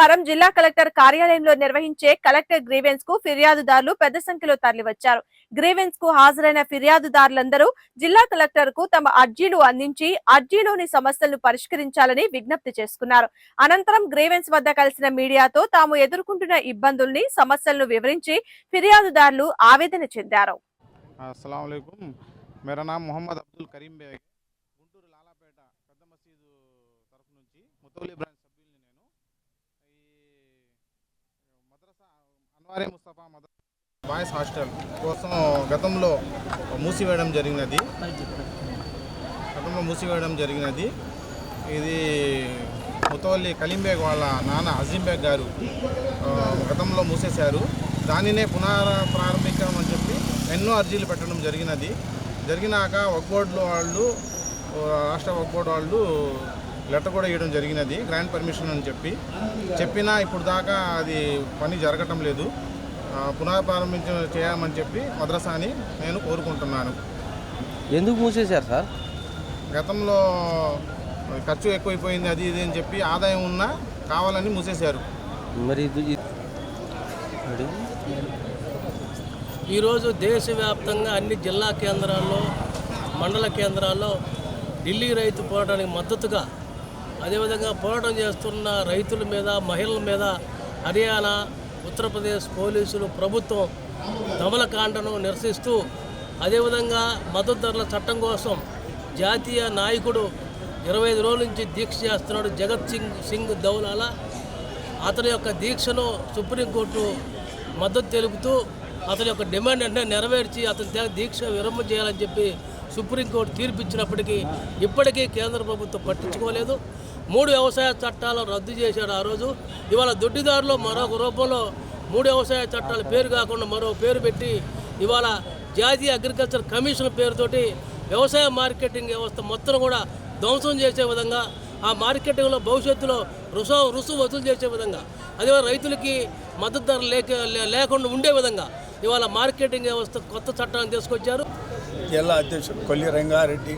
సోమవారం జిల్లా కలెక్టర్ కార్యాలయంలో నిర్వహించే కలెక్టర్ గ్రీవెన్స్ కు ఫిర్యాదుదారులు పెద్ద సంఖ్యలో తరలివచ్చారు. గ్రీవెన్స్ కు హాజరైన ఫిర్యాదుదారులందరూ జిల్లా కలెక్టర్ కు తమ అర్జీలు అందించి అర్జీలోని సమస్యలను పరిష్కరించాలని విజ్ఞప్తి చేసుకున్నారు. అనంతరం గ్రీవెన్స్ వద్ద కలిసిన మీడియాతో తాము ఎదుర్కొంటున్న ఇబ్బందుల్ని, సమస్యలను వివరించి ఫిర్యాదుదారులు ఆవేదన చెందారు. अस्सलाम वालेकुम, मेरा नाम मोहम्मद अब्दुल करीम बेग, గుంటూరు లాలాపేట పెద్ద మసీదు తరఫు నుంచి ముతౌలి బ్రాంచ్ సభ్యుల్ని. నేను ఈ మద్రసా అన్వారే ముస్తఫా బాయ్స్ హాస్టల్ కోసం గతంలో మూసివేయడం జరిగినది. ఇది ముతౌలి కలీం బేగ్ వాళ్ళ నాన్న అజీం బేగ్ గారు గతంలో మూసేశారు. దానినే పునఃప్రారంభించామని చెప్పి ఎన్నో అర్జీలు పెట్టడం జరిగినాక వక్ఫ్ బోర్డు వాళ్ళు, రాష్ట్ర వక్ఫ్ బోర్డు వాళ్ళు లెటర్ కూడా ఇవ్వడం జరిగినది, గ్రాంట్ పర్మిషన్ అని చెప్పినా ఇప్పుడు దాకా అది పని జరగటం లేదు. చేయమని చెప్పి మద్రసాని నేను కోరుకుంటున్నాను. ఎందుకు మూసేశారు సార్? గతంలో ఖర్చు ఎక్కువైపోయింది, అది ఇది అని చెప్పి ఆదాయం ఉన్నా కావాలని మూసేశారు. మరి ఈరోజు దేశవ్యాప్తంగా అన్ని జిల్లా కేంద్రాల్లో, మండల కేంద్రాల్లో ఢిల్లీ రైతు పోరాటానికి మద్దతుగా, అదేవిధంగా పోరాటం చేస్తున్న రైతుల మీద, మహిళల మీద హర్యానా, ఉత్తరప్రదేశ్ పోలీసులు, ప్రభుత్వం దమనకాండను నిరసిస్తూ, అదేవిధంగా మద్దతు ధరల చట్టం కోసం జాతీయ నాయకుడు 25 రోజుల నుంచి దీక్ష చేస్తున్నాడు, జగత్ సింగ్ దౌలాలా. అతని యొక్క దీక్షను సుప్రీంకోర్టు మద్దతు తెలుపుతూ అతని యొక్క డిమాండ్ అంటే నెరవేర్చి అతని దీక్ష విరమణ చేయాలని చెప్పి సుప్రీంకోర్టు తీర్పిచ్చినప్పటికీ ఇప్పటికీ కేంద్ర ప్రభుత్వం పట్టించుకోలేదు. 3 వ్యవసాయ చట్టాలను రద్దు చేశాడు ఆ రోజు. ఇవాళ దొడ్డిదారులో మరొక రూపంలో 3 వ్యవసాయ చట్టాల పేరు కాకుండా మరో పేరు పెట్టి ఇవాళ జాతీయ అగ్రికల్చర్ కమిషన్ పేరుతోటి వ్యవసాయ మార్కెటింగ్ వ్యవస్థ మొత్తం కూడా ధ్వంసం చేసే విధంగా, ఆ మార్కెటింగ్లో భవిష్యత్తులో రుసు వసూలు చేసే విధంగా, అదే రైతులకి మద్దతు ధర లేకుండా ఉండే విధంగా ఇవాళ మార్కెటింగ్ వ్యవస్థ కొత్త చట్టాన్ని తీసుకొచ్చారు. జిల్లా అధ్యక్షుడు కొల్లి రంగారెడ్డి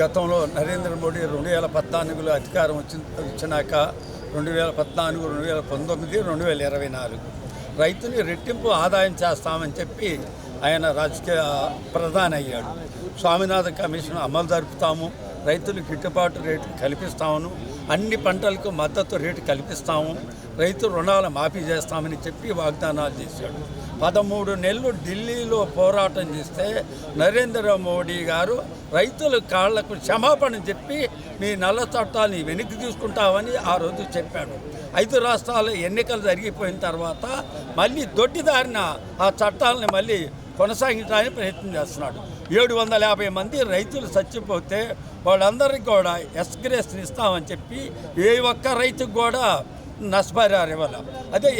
గతంలో నరేంద్ర మోడీ 2014లో అధికారం వచ్చినాక 2014, 2019, 2024 రైతుని రెట్టింపు ఆదాయం చేస్తామని చెప్పి ఆయన రాజకీయ ప్రధాని అయ్యాడు. స్వామినాథన్ కమిషన్ అమలు జరుపుతాము, రైతులకు గిట్టుబాటు రేటు కల్పిస్తాము, అన్ని పంటలకు మద్దతు రేటు కల్పిస్తాము, రైతు రుణాలు మాఫీ చేస్తామని చెప్పి వాగ్దానాలు చేశాడు. 13 నెలలు ఢిల్లీలో పోరాటం చేస్తే నరేంద్ర మోడీ గారు రైతుల కాళ్లకు క్షమాపణ చెప్పి మీ నల్ల చట్టాన్ని వెనక్కి తీసుకుంటామని ఆ రోజు చెప్పాడు. 5 రాష్ట్రాల ఎన్నికలు జరిగిపోయిన తర్వాత మళ్ళీ దొడ్డిదారిన ఆ చట్టాలని మళ్ళీ కొనసాగించడానికి ప్రయత్నం చేస్తున్నాడు. 750 మంది రైతులు చచ్చిపోతే వాళ్ళందరికీ కూడా ఎక్స్గ్రేస్ ఇస్తామని చెప్పి ఏ ఒక్క రైతుకు కూడా నష్టపరిహారం ఇవ్వాలి. అదే